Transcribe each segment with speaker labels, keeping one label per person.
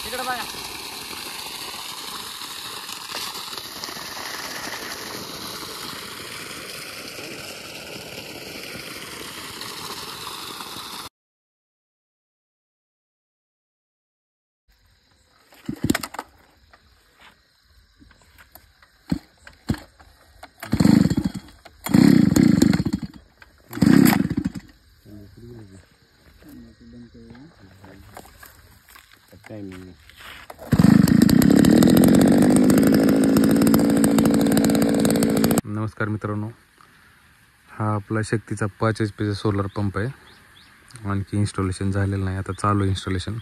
Speaker 1: तिकडे बघा.
Speaker 2: नमस्कार मित्रांनो, हा आपला शक्तीचा 5 HP सोलर पंप आहे. आणखी इन्स्टॉलेशन झालेलं नाही, आता चालू आहे इन्स्टॉलेशन.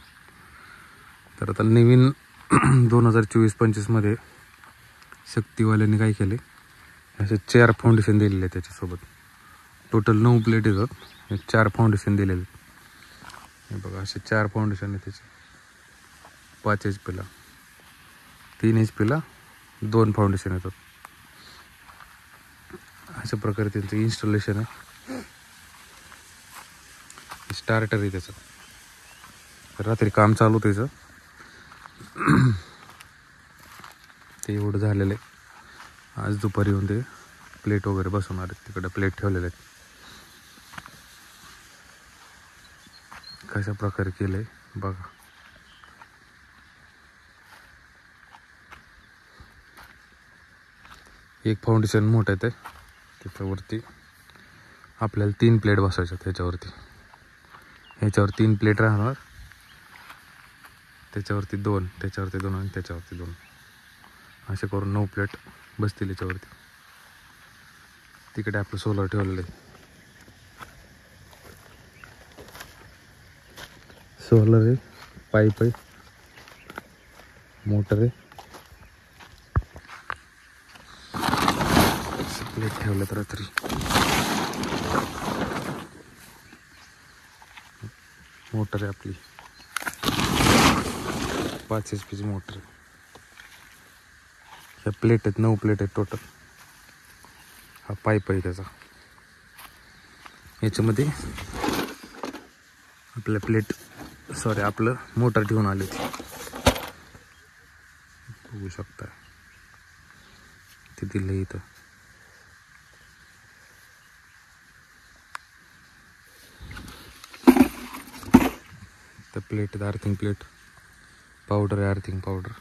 Speaker 2: तर आता नवीन 2024-25 मध्ये शक्तीवाल्यांनी काय केले, असे 4 फाउंडेशन दिलेले आहेत. त्याच्यासोबत टोटल 9 प्लेट येतात. 4 फाउंडेशन दिलेले आहेत. हे बघा, असे 4 फाउंडेशन आहेत त्याचे. 5 HP ला, 3 HP ला 2 फाउंडेशन येतात. अशा प्रकारे त्यांचं इन्स्टॉलेशन आहे. स्टार्टर आहे त्याचं. रात्री काम चालू त्याचं ते एवढं झालेलं आहे. आज दुपारी येऊन ते प्लेट वगैरे बसवणार आहेत. तिकडे प्लेट ठेवलेले आहेत. कशा प्रकारे केलंय बघा. एक फाउंडेशन मोठं आहे ते, त्याच्यावरती आपल्याला 3 प्लेट बसवायच्या. त्याच्यावरती ह्याच्यावर 3 प्लेट राहणार, त्याच्यावरती 2, त्याच्यावरती 2 आणि त्याच्यावरती 2, असे करून 9 प्लेट बसतील याच्यावरती. तिकडे आपलं सोलर ठेवलेलं आहे. सोलर आहे, पाईप आहे, मोटर आहे. प्लेट ठेवल्यात रात्री. मोटर आहे आपली, 5 HP मोटर आहे. ह्या प्लेट आहेत, 9 प्लेट आहेत टोटल. हा पाईप आहे त्याचा. याच्यामध्ये आपल्या प्लेट आपलं मोटर ठेवून आली होती. बघू शकता ते दिलं इथं. तर प्लेट आहे, अर्थिंग प्लेट. पावडर आहे, अर्थिंग पावडर.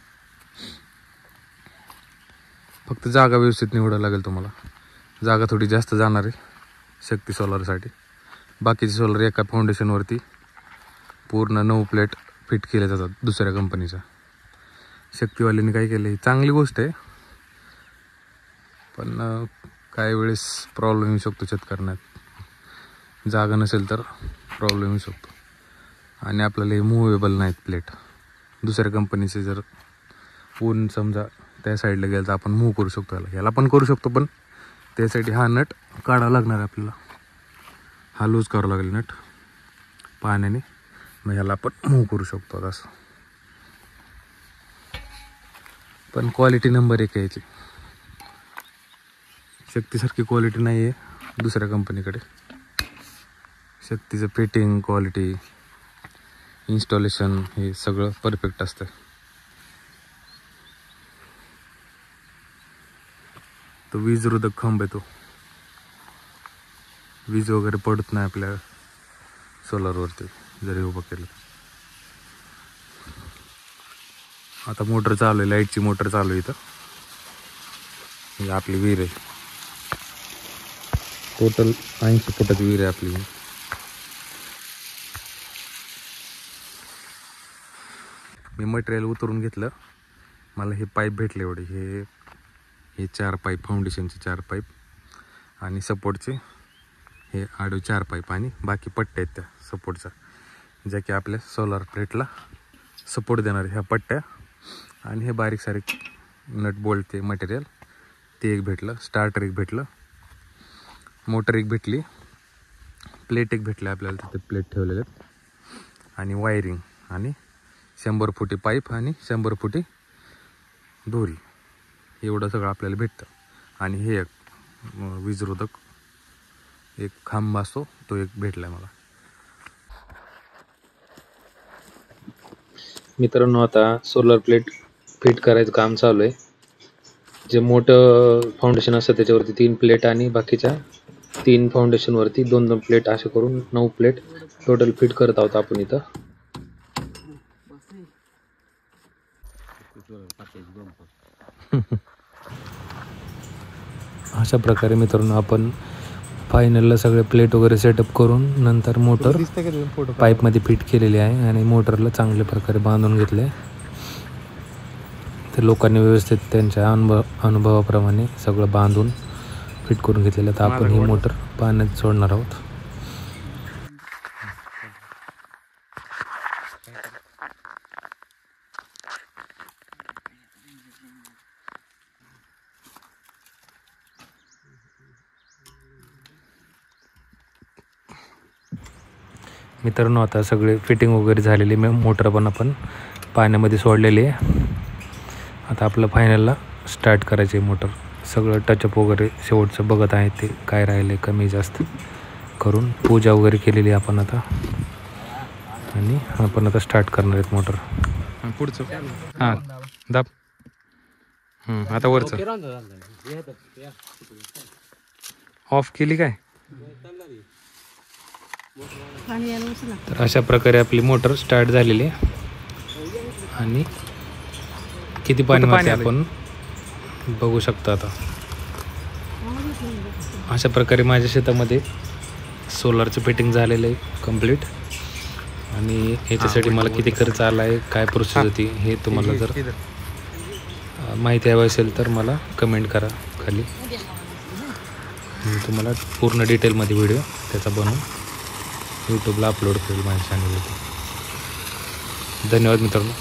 Speaker 2: फक्त जागा व्यवस्थित निवडायला लागेल तुम्हाला. जागा थोडी जास्त जाणार आहे शक्ती सोलरसाठी. बाकीचे सोलर एका फाउंडेशनवरती पूर्ण 9 प्लेट फिट केले जातात दुसऱ्या कंपनीच्या. शक्तीवाल्यांनी काय केलं, ही चांगली गोष्ट आहे, पण काही वेळेस प्रॉब्लेम येऊ शकतो शेतकऱ्यांना. जागा नसेल तर प्रॉब्लेम येऊ शकतो. आणि आपल्याला हे मुव्हेबल नाहीत प्लेट. दुसऱ्या कंपनीचे जर ऊन समजा त्या साईडला गेलं तर आपण मूव्ह करू शकतो. ह्याला पण करू शकतो, पण त्यासाठी हा नट काढावा लागणार आहे आपल्याला. हा लूज करावा लागेल नट पाण्याने, मग ह्याला आपण मूव्ह करू शकतो असं. पण क्वालिटी नंबर 1 आहे याची. शक्तीसारखी क्वालिटी नाही आहे दुसऱ्या कंपनीकडे. शक्तीचं फिटिंग, क्वालिटी, इन्स्टॉलेशन हे सगळं परफेक्ट असतं. तो वीजरोधक खांब आहे. तो वीज वगैरे पडत नाही आपल्या सोलरवरती जरी उभं केलं. आता मोटर चालू आहे, लाईटची मोटर चालू आहे इथं. ही आपली विहीर आहे. टोटल 80 फुटाची विहीर आहे आपली. मी मटेरियल उतरून घेतलं. मला हे पाईप भेटले एवढे. हे 4 पाईप, फाउंडेशनचे 4 पाईप आणि सपोर्टचे हे आडवे 4 पाईप आणि बाकी पट्ट्या आहेत त्या सपोर्टच्या, ज्या की आपल्या सोलर प्लेटला सपोर्ट देणार. ह्या पट्ट्या आणि हे बारीक सारीक नट बोल्ट ते मटेरियल ते एक भेटलं. स्टार्टर एक भेटलं, मोटर एक भेटली, प्लेट एक भेटले आपल्याला. तिथे प्लेट ठेवलेले आहेत. आणि वायरिंग आणि 100 फुटी पाईप आणि 100 फुटी दोरी, एवढं सगळं आपल्याला भेटतं. आणि हे एक वीजरोधक एक खांब असतो, तो एक भेटला मला. मित्रांनो, आता सोलर प्लेट फिट करायचं काम चालू आहे. जे मोठं फाउंडेशन असतं त्याच्यावरती 3 प्लेट आणि बाकीच्या 3 फाउंडेशनवरती 2-2 प्लेट असे करून 9 प्लेट टोटल फिट करत आहोत आपण इथं. अशा प्रकारे मित्रांनो आपण फायनलला सगळे प्लेट वगैरे सेटअप करून नंतर मोटर पाईपमध्ये फिट केलेली आहे आणि मोटरला चांगल्या प्रकारे बांधून घेतले आहे. तर लोकांनी व्यवस्थित त्यांच्या अनुभवाप्रमाणे सगळं बांधून फिट करून घेतलेलं. तर आपण ही मोटर पाण्यात सोडणार आहोत. मित्रांनो, आता सगळे फिटिंग वगैरे झालेली मोटर पण आपण पाण्यामध्ये सोडलेली आहे. आता आपलं फायनलला स्टार्ट करायचे मोटर. सगळं टचअप वगैरे शेवटचं बघत आहे ते काय राहिले कमी जास्त करून पूजा वगैरे केलेली आपण आता. आणि आपण आता स्टार्ट करणार आहेत मोटर. पुढचं हां दाब. आता वरचं ऑफ केली काय. तर अशा प्रकारे आपली मोटर स्टार्ट झालेली आहे. आणि किती पाणी मारते आपण बघू शकतो. आता अशा प्रकारे माझ्या शेतामध्ये सोलारचं फिटिंग झालेलं आहे कंप्लीट. आणि ह्याच्यासाठी मला किती खर्च आला आहे, काय प्रोसेस होती, हे तुम्हाला जर माहिती हवी असेल तर मला कमेंट करा खाली. मी तुम्हाला पूर्ण डिटेलमध्ये व्हिडिओ त्याचा बनवून यूट्यूबला अपलोड करेल माझ्या चॅनलवरती. धन्यवाद मित्रांनो.